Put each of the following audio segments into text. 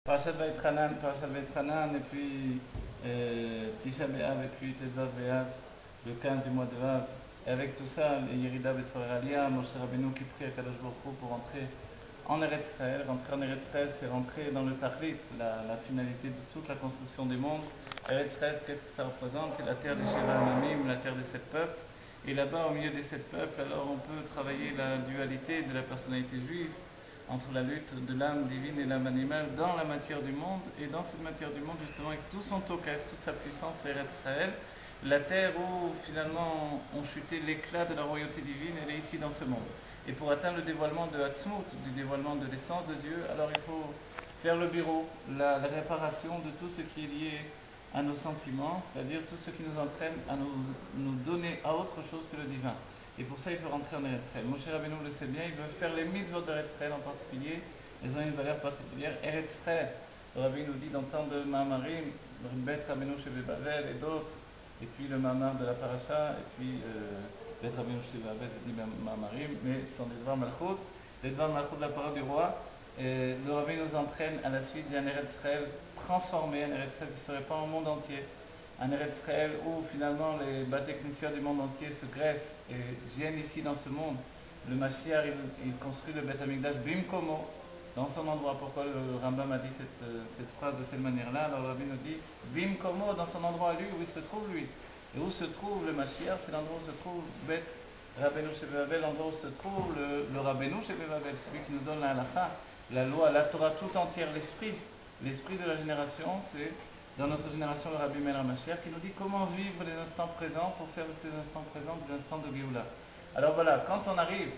Parashat Vaïtranan, et puis Tisha B'Av, et puis Tedvav B'Av, le 15 du mois de Av. Et avec tout ça, les Yerida B'Tzorer Aliyah, Moshe Rabbeinu qui prie à Kadosh Baruch Hu pour rentrer en Eretz Israël. Rentrer en Eretz Israël, c'est rentrer dans le Tachlit, la finalité de toute la construction des mondes. Eretz Israël, qu'est-ce que ça représente? C'est la terre des Sheva Amamim, la terre des 7 peuples. Et là-bas, au milieu des 7 peuples, alors on peut travailler la dualité de la personnalité juive, entre la lutte de l'âme divine et l'âme animale dans la matière du monde, et dans cette matière du monde, justement, avec tout son tokef, toute sa puissance, c'est Eretz Israël, la terre où finalement ont chuté l'éclat de la royauté divine, elle est ici dans ce monde. Et pour atteindre le dévoilement de Hatzmut, du dévoilement de l'essence de Dieu, alors il faut faire le bureau, la réparation de tout ce qui est lié à nos sentiments, c'est-à-dire tout ce qui nous entraîne à nous donner à autre chose que le divin. Et pour ça, il faut rentrer en Eretz Israël. Moshe Rabbeinu le sait bien, il veut faire les mitzvot d'Eretz Israël en particulier. Elles ont une valeur particulière. Eretz Israël, le Rabbi nous dit dans tant de Ma'amarim, Bet Rabbeinu Sheve Bavel et d'autres, et puis le Ma'amar de la Paracha, et puis Bet Rabbeinu Sheve Bavel, je dis Ma'amarim, mais ce sont des Dvar Malchut, les Dvar Malchut de la parole du roi. Et le Rabbi nous entraîne à la suite d'un Eretz Israël transformé, un Eretz Israël qui ne serait pas au monde entier. Un Eretz Israël où finalement les Bate Knessia du monde entier se greffent et viennent ici dans ce monde. Le Mashiach, il construit le Beth Amikdash Bimkomo, dans son endroit. Pourquoi le Rambam a dit cette phrase de cette manière-là? Alors le Rabbi nous dit Bimkomo, dans son endroit à lui, où il se trouve lui. Et où se trouve le Mashiach? C'est l'endroit où se trouve Beth Rabbeinu Sheve Bavel, l'endroit où se trouve le Rabbeinu Sheve Bavel, celui qui nous donne la halakha, la loi, la Torah tout entière, l'esprit. L'esprit de la génération, c'est dans notre génération le Rabbi Meir HaMashiach qui nous dit comment vivre les instants présents pour faire de ces instants présents des instants de Géoula. Alors voilà, quand on arrive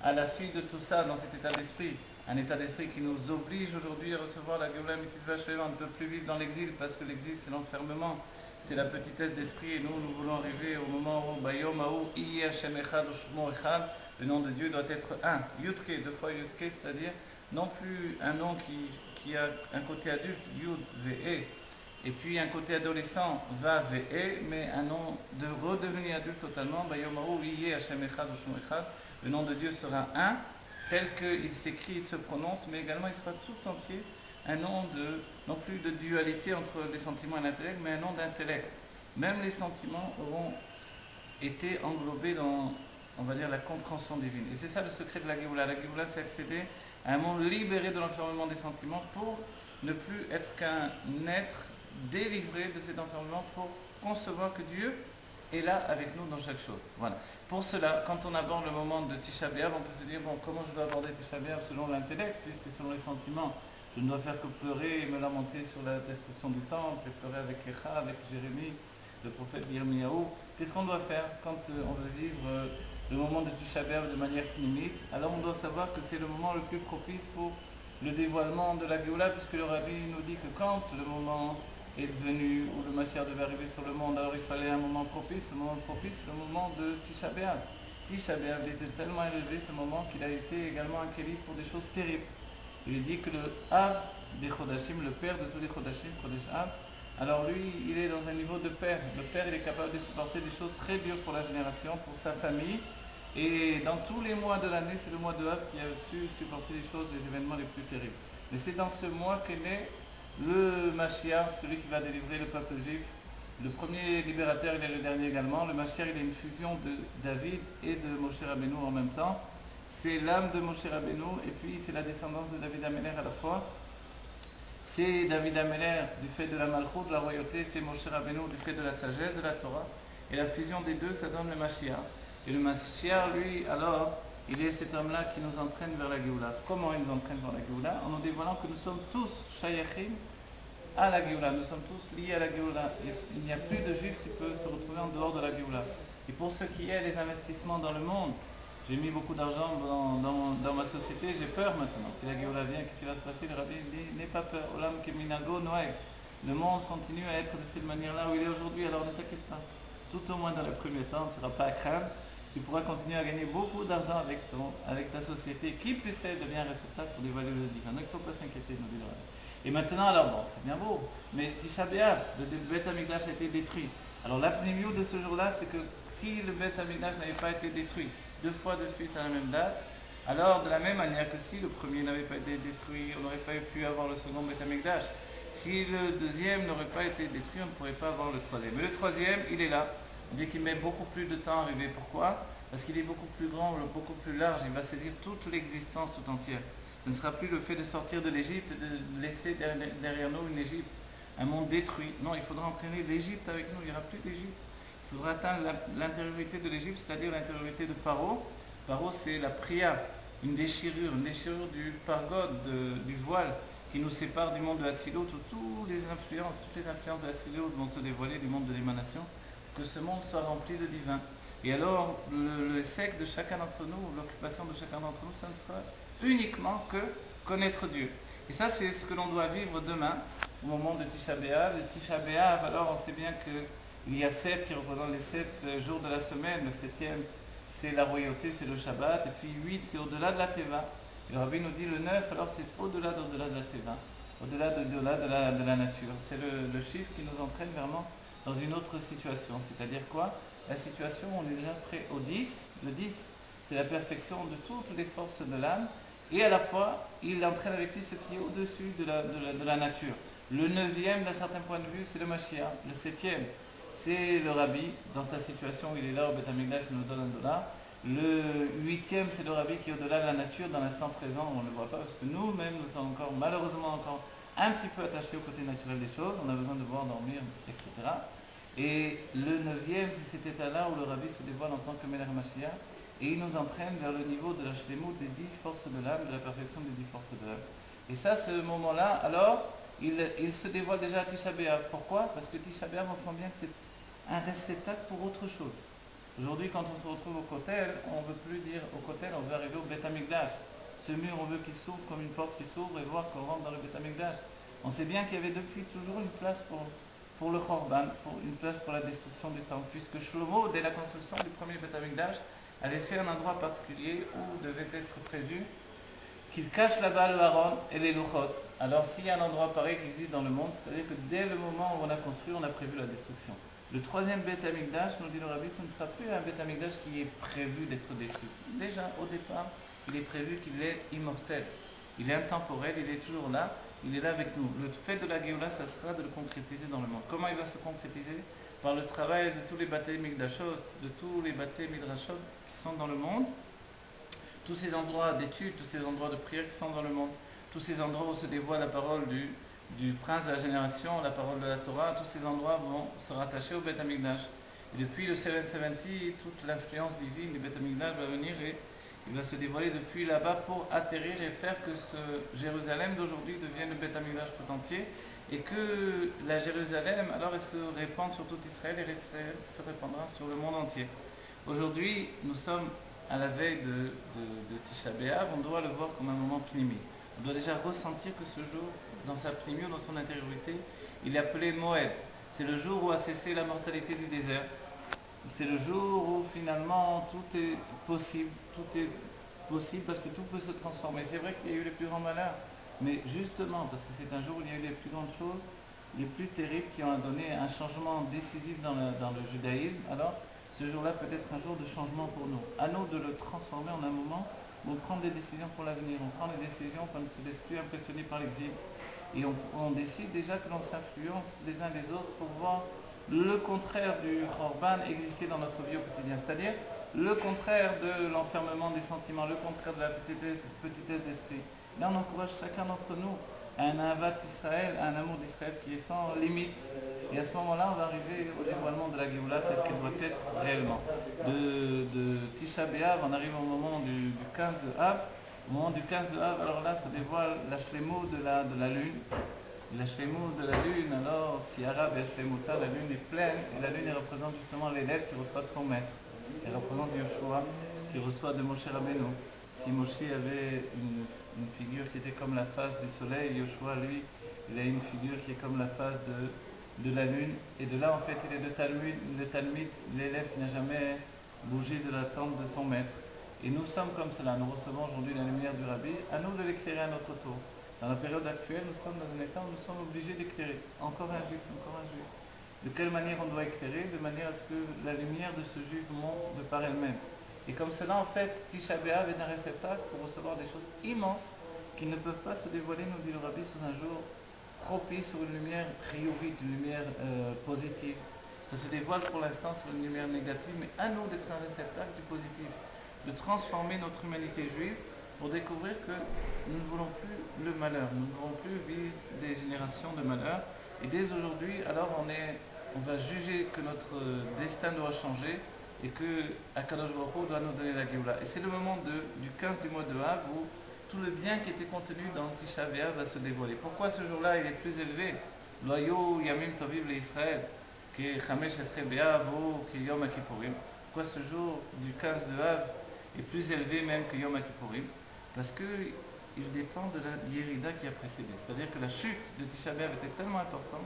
à la suite de tout ça dans cet état d'esprit, un état d'esprit qui nous oblige aujourd'hui à recevoir la Géoula Mitzvah Shlema, on ne peut plus vivre dans l'exil parce que l'exil c'est l'enfermement, c'est la petitesse d'esprit, et nous voulons arriver au moment où Bayom Haou Iye Hashem Echad Ushmo Echad, le nom de Dieu doit être un, Yudke, deux fois Yudke, c'est-à-dire non plus un nom qui a un côté adulte, Yud, Ve, et puis un côté adolescent, Va, Ve, mais un nom de redevenu adulte totalement, Bayomahu, Iye, Hashem Echad, Ushmo Echad, le nom de Dieu sera un, tel qu'il s'écrit, il se prononce, mais également il sera tout entier un nom non plus de dualité entre les sentiments et l'intellect, mais un nom d'intellect. Même les sentiments auront été englobés dans, on va dire, la compréhension divine. Et c'est ça le secret de la Géoula. La Géoula, c'est accéder à un monde libéré de l'enfermement des sentiments pour ne plus être qu'un être délivré de cet enfermement pour concevoir que Dieu est là avec nous dans chaque chose. Voilà. Pour cela, quand on aborde le moment de Tisha B'Av, on peut se dire, bon, comment je dois aborder Tisha B'Av selon l'intellect, puisque selon les sentiments, je ne dois faire que pleurer et me lamenter sur la destruction du temple, et pleurer avec Echa, avec Jérémie, le prophète Yirmiyahu. Qu'est-ce qu'on doit faire quand on veut vivre le moment de Tisha B'Av de manière pnimite? Alors on doit savoir que c'est le moment le plus propice pour le dévoilement de la Géoula, puisque le Rabbi nous dit que quand le moment est venu, où le Mashiach devait arriver sur le monde, alors il fallait un moment propice, le moment de Tisha B'Av. Tisha B'Av était tellement élevé ce moment qu'il a été également un kéli pour des choses terribles. Il dit que le Av des Chodashim, le père de tous les Chodashim, Chodesh Av, alors lui, il est dans un niveau de père. Le père, il est capable de supporter des choses très dures pour la génération, pour sa famille. Et dans tous les mois de l'année, c'est le mois de Av qui a su supporter les choses, les événements les plus terribles. Mais c'est dans ce mois qu'est né le Mashiach, celui qui va délivrer le peuple juif. Le premier libérateur, il est le dernier également. Le Mashiach, il est une fusion de David et de Moshe Rabbeinu en même temps. C'est l'âme de Moshe Rabbeinu et puis c'est la descendance de David Améler à la fois. C'est David Améler du fait de la Malchut, de la royauté, c'est Moshe Rabbeinu du fait de la sagesse de la Torah. Et la fusion des deux, ça donne le Mashiach. Et le Mashiach, lui, alors, il est cet homme-là qui nous entraîne vers la Géoula. Comment il nous entraîne vers la Géoula? En nous dévoilant que nous sommes tous shayachim à la Géoula. Nous sommes tous liés à la Géoula. Il n'y a plus de juif qui peut se retrouver en dehors de la Géoula. Et pour ce qui est des investissements dans le monde, j'ai mis beaucoup d'argent dans ma société, j'ai peur maintenant. Si la Géoula vient, qu'est-ce qui va se passer? Le Rabbi dit, n'aie pas peur. Olam keminago noeg. Le monde continue à être de cette manière-là où il est aujourd'hui, alors ne t'inquiète pas. Tout au moins dans le premier temps, tu n'auras pas à craindre. Tu pourras continuer à gagner beaucoup d'argent avec ta société qui puissait devenir un réceptacle pour dévoiler le divin. Donc il ne faut pas s'inquiéter, nous dit le Rabbi. Et maintenant, alors bon, c'est bien beau, mais Tisha B'Av, le Beth Amikdash a été détruit. Alors l'apnémio de ce jour-là, c'est que si le Beth Amikdash n'avait pas été détruit 2 fois de suite à la même date, Alors, de la même manière que si le premier n'avait pas été détruit, on n'aurait pas pu avoir le second Beth Amikdash. Si le deuxième n'aurait pas été détruit, on ne pourrait pas avoir le troisième. Mais le troisième, il est là. On dit qu'il met beaucoup plus de temps à arriver. Pourquoi? Parce qu'il est beaucoup plus grand, beaucoup plus large. Il va saisir toute l'existence tout entière. Ce ne sera plus le fait de sortir de l'Égypte et de laisser derrière nous une Égypte, un monde détruit. Non, il faudra entraîner l'Égypte avec nous. Il n'y aura plus d'Égypte. Il faudra atteindre l'intériorité de l'Égypte, c'est-à-dire l'intériorité de Paro. Paro, c'est la priya, une déchirure du pargode, du voile qui nous sépare du monde de Hatzilut, où toutes les influences de Hatzilut vont se dévoiler du monde de l'émanation, que ce monde soit rempli de divin. Et alors, le sec de chacun d'entre nous, l'occupation de chacun d'entre nous, ça ne sera uniquement que connaître Dieu. Et ça, c'est ce que l'on doit vivre demain, au moment de Tisha B'Av. Le Tisha B'Av, alors on sait bien qu'il y a 7 qui représentent les 7 jours de la semaine. Le 7e, c'est la royauté, c'est le Shabbat. Et puis 8, c'est au-delà de la Teva. Et le Rabbi nous dit le 9, alors c'est au-delà de la Teva, au-delà de la nature. C'est le chiffre qui nous entraîne vraiment dans une autre situation. C'est-à-dire quoi? La situation, on est déjà prêt au 10. Le 10, c'est la perfection de toutes les forces de l'âme. Et à la fois, il entraîne avec lui ce qui est au-dessus de la nature. Le 9e, d'un certain point de vue, c'est le Mashiach. Le 7e, c'est le Rabbi, dans sa situation, il est là au Beth Amikdash, il nous donne $1. Le 8e, c'est le Rabbi qui est au-delà de la nature, dans l'instant présent, on ne le voit pas, parce que nous-mêmes, nous sommes encore, malheureusement encore, un petit peu attachés au côté naturel des choses, on a besoin de boire, dormir, etc. Et le 9e, c'est cet état-là où le Rabbi se dévoile en tant que Melech Mashiach, et il nous entraîne vers le niveau de la shlemut des 10 forces de l'âme, de la perfection des 10 forces de l'âme. Et ça, ce moment-là, alors, il se dévoile déjà à Tisha B'Av. Pourquoi? Parce que Tisha B'Av, on sent bien que c'est un réceptacle pour autre chose. Aujourd'hui, quand on se retrouve au Kotel, on ne veut plus dire au Kotel, on veut arriver au Beth Amikdash. Ce mur, on veut qu'il s'ouvre comme une porte qui s'ouvre et voir qu'on rentre dans le Beth Amikdash. On sait bien qu'il y avait depuis toujours une place pour le Khorban, une place pour la destruction du temple, puisque Shlomo, dès la construction du premier Beth Amikdash, avait fait un endroit particulier où devait être prévu qu'il cache là-bas le Haron et les Luchot. Alors s'il y a un endroit pareil qui existe dans le monde, c'est-à-dire que dès le moment où on a construit, on a prévu la destruction. Le troisième Beth Amikdash, nous dit le Rabbi, ce ne sera plus un Beth Amikdash qui est prévu d'être détruit. Déjà, au départ, il est prévu qu'il est immortel. Il est intemporel, il est toujours là, il est là avec nous. Le fait de la Géoula, ça sera de le concrétiser dans le monde. Comment il va se concrétiser? Par le travail de tous les bâtés Mikdashot, de tous les bâtés Midrashot qui sont dans le monde, tous ces endroits d'études, tous ces endroits de prière qui sont dans le monde, tous ces endroits où se dévoile la parole du prince de la génération, la parole de la Torah, tous ces endroits vont se rattacher au Beth Amikdash. Et depuis le 770, toute l'influence divine du Beth Amikdash va venir et il va se dévoiler depuis là-bas pour atterrir et faire que ce Jérusalem d'aujourd'hui devienne le Beth Amikdash tout entier et que la Jérusalem, alors elle se répande sur tout Israël et Israël se répandra sur le monde entier. Aujourd'hui, nous sommes à la veille de Tisha B'Av, on doit le voir comme un moment pnimi. On doit déjà ressentir que ce jour, dans sa pnimi, dans son intériorité, il est appelé Moed. C'est le jour où a cessé la mortalité du désert. C'est le jour où finalement tout est possible parce que tout peut se transformer. C'est vrai qu'il y a eu les plus grands malheurs, mais justement parce que c'est un jour où il y a eu les plus grandes choses, les plus terribles qui ont donné un changement décisif dans le judaïsme, alors ce jour-là peut être un jour de changement pour nous. À nous de le transformer en un moment où on prend des décisions pour l'avenir. On prend des décisions qu'on ne se laisse plus impressionner par l'exil. Et on décide déjà que l'on s'influence les uns les autres pour voir le contraire du Khorban exister dans notre vie au quotidien. C'est-à-dire le contraire de l'enfermement des sentiments, le contraire de la petitesse d'esprit. Là, on encourage chacun d'entre nous à un avat Israël, à un amour d'Israël qui est sans limite. Et à ce moment-là, on va arriver au dévoilement de la Géoula telle qu'elle doit être réellement. De Tisha B'Av, on arrive au moment du 15 de Av. Au moment du 15 de Av, alors là se dévoile la Shlemut de la lune. La Shlemut de la lune, alors si arabe et Shlemuta, la lune est pleine, et la lune elle représente justement l'élève qui reçoit de son maître. Elle représente Yoshua qui reçoit de Moshe Rabbeinu. Si Moshe avait une figure qui était comme la face du soleil, Yoshua, lui, il a une figure qui est comme la face de la lune. Et de là, en fait, il est le Talmud, l'élève qui n'a jamais bougé de la tente de son maître. Et nous sommes comme cela. Nous recevons aujourd'hui la lumière du Rabbi. À nous de l'éclairer à notre tour. Dans la période actuelle, nous sommes dans un état où nous sommes obligés d'éclairer. Encore un juif, encore un juif. De quelle manière on doit éclairer? De manière à ce que la lumière de ce juif monte de par elle-même. Et comme cela, en fait, Tisha B'Av est un réceptacle pour recevoir des choses immenses qui ne peuvent pas se dévoiler, nous dit le Rabbi, sous un jour propice, sur une lumière riyuvite, une lumière positive. Ça se dévoile pour l'instant sur une lumière négative, mais à nous d'être un réceptacle du positif, de transformer notre humanité juive pour découvrir que nous ne voulons plus le malheur, nous ne voulons plus vivre des générations de malheur. Et dès aujourd'hui, alors on va juger que notre destin doit changer et que Akadosh Baruch Hu doit nous donner la Géoula. Et c'est le moment du 15 du mois de Av où tout le bien qui était contenu dans Tisha B'Av va se dévoiler. Pourquoi ce jour-là il est plus élevé? Loyo Yamim Tovim l'Israël, qui est Chamesh Esrei B'Av ou qui est Yom Kippourim. Pourquoi ce jour du 15 de Av est plus élevé même que Yom Kippourim? Parce qu'il dépend de la Yérida qui a précédé. C'est-à-dire que la chute de Tisha B'Av était tellement importante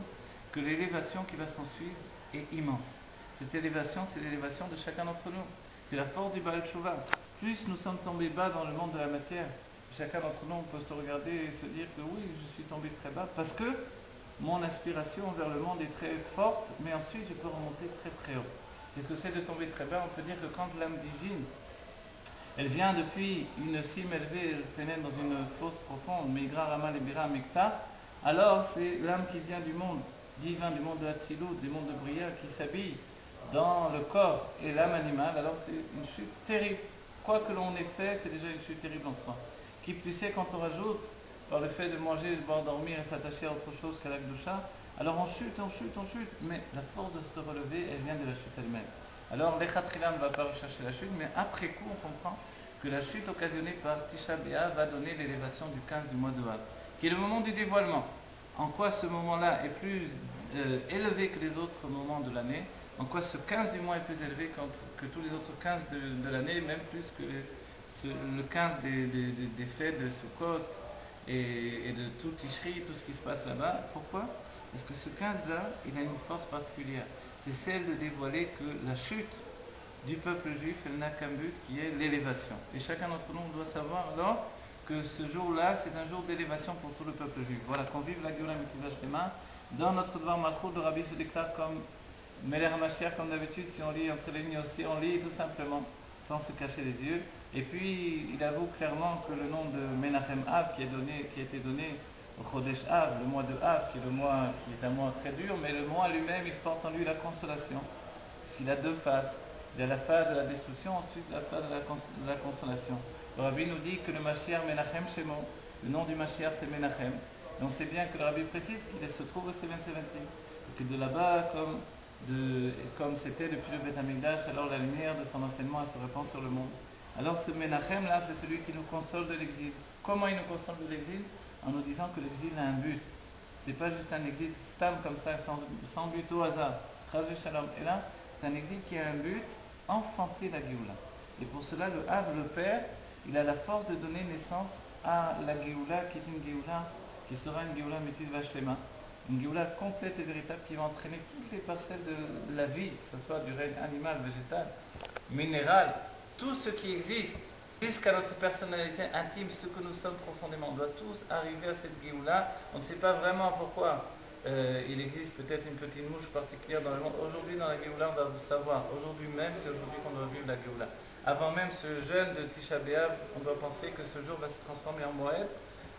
que l'élévation qui va s'en suivre est immense. Cette élévation, c'est l'élévation de chacun d'entre nous. C'est la force du Baal Tshuva. Plus nous sommes tombés bas dans le monde de la matière, chacun d'entre nous peut se regarder et se dire que oui, je suis tombé très bas parce que mon aspiration vers le monde est très forte, mais ensuite je peux remonter très très haut. Qu'est-ce que c'est de tomber très bas? On peut dire que quand l'âme divine, elle vient depuis une cime élevée, elle pénètre dans une fosse profonde, Meigra Rama Lebira Mekta, alors c'est l'âme qui vient du monde divin, du monde de Hatzilut, du monde de Bria, qui s'habille dans le corps et l'âme animale, alors c'est une chute terrible. Quoi que l'on ait fait, c'est déjà une chute terrible en soi. Qui plus est quand on rajoute, par le fait de manger, de boire, dormir et s'attacher à autre chose qu'à l'Akdoucha, alors on chute, mais la force de se relever, elle vient de la chute elle-même. Alors l'Echatrila ne va pas rechercher la chute, mais après coup on comprend que la chute occasionnée par Tisha B'Av va donner l'élévation du 15 du mois de Av, qui est le moment du dévoilement. En quoi ce moment-là est plus élevé que les autres moments de l'année? En quoi ce 15 du mois est plus élevé que tous les autres 15 de l'année, même plus que le 15 des fêtes de Sukkot et de tout Tishri, tout ce qui se passe là-bas? Pourquoi? Parce que ce 15-là, il a une force particulière. C'est celle de dévoiler que la chute du peuple juif, elle n'a qu'un but qui est l'élévation. Et chacun d'entre nous doit savoir alors que ce jour-là, c'est un jour d'élévation pour tout le peuple juif. Voilà, qu'on vive la Géoula Mitzvah Shlema. Dans notre Dvar Malchut, le Rabbi se déclare comme Melech HaMashiach, comme d'habitude. Si on lit entre les lignes aussi, on lit tout simplement, sans se cacher les yeux. Et puis, il avoue clairement que le nom de Menachem Av, qui a été donné au Chodesh Av, le mois de Av, qui est un mois très dur, mais le mois lui-même, il porte en lui la consolation. Puisqu'il a deux faces. Il y a la phase de la destruction, ensuite la phase de la consolation. Le Rabbi nous dit que le Mashiach Menachem Shemo, le nom du Mashiach c'est Menachem. Et on sait bien que le Rabbi précise qu'il se trouve au 770. Et que de là-bas, comme c'était depuis le Beth Amikdash, alors la lumière de son enseignement se répand sur le monde. Alors ce Menachem là, c'est celui qui nous console de l'exil. Comment il nous console de l'exil? En nous disant que l'exil a un but. C'est pas juste un exil stable comme ça, sans but au hasard. Chazvé Shalom. Et là, c'est un exil qui a un but, enfanter la Géoula. Et pour cela, le Av, le Père, il a la force de donner naissance à la Géoula, qui est une Géoula, qui sera une Géoula Mitzvah Shlema, une Géoula complète et véritable qui va entraîner toutes les parcelles de la vie, que ce soit du règne animal, végétal, minéral, tout ce qui existe, jusqu'à notre personnalité intime, ce que nous sommes profondément. On doit tous arriver à cette Géoula. On ne sait pas vraiment pourquoi. Il existe peut-être une petite mouche particulière dans le monde. Aujourd'hui, dans la Géoula, on va vous savoir. Aujourd'hui même, c'est aujourd'hui qu'on doit vivre la Géoula. Avant même ce jeûne de Tisha B'Av, on doit penser que ce jour va se transformer en Moed,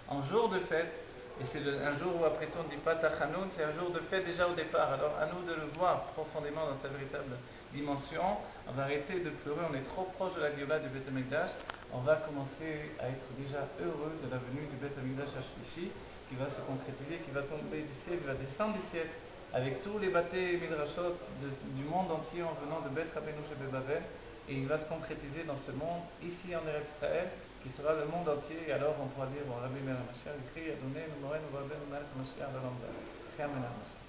en jour de fête. Et c'est un jour où, après tout, on ne dit pas Tachanoun, c'est un jour de fête déjà au départ. Alors, à nous de le voir profondément dans sa véritable dimension. On va arrêter de pleurer, on est trop proche de la Géoula du Beth Amikdash. On va commencer à être déjà heureux de la venue du Beth Amikdash Ashlishi, qui va se concrétiser, qui va tomber du ciel, qui va descendre du ciel, avec tous les bâtés midrashot du monde entier en venant de Beth Rabbeinu Shebebavel, et il va se concrétiser dans ce monde, ici en Eretz Israël, qui sera le monde entier, et alors on pourra dire, bon, Rabbi Meir HaMashiach, écrit, Adonai, Noumoré, Noumoré, Noumoré, Noumoré, Noumoré, Noumoré, Noumoré, Noumoré, Noumoré,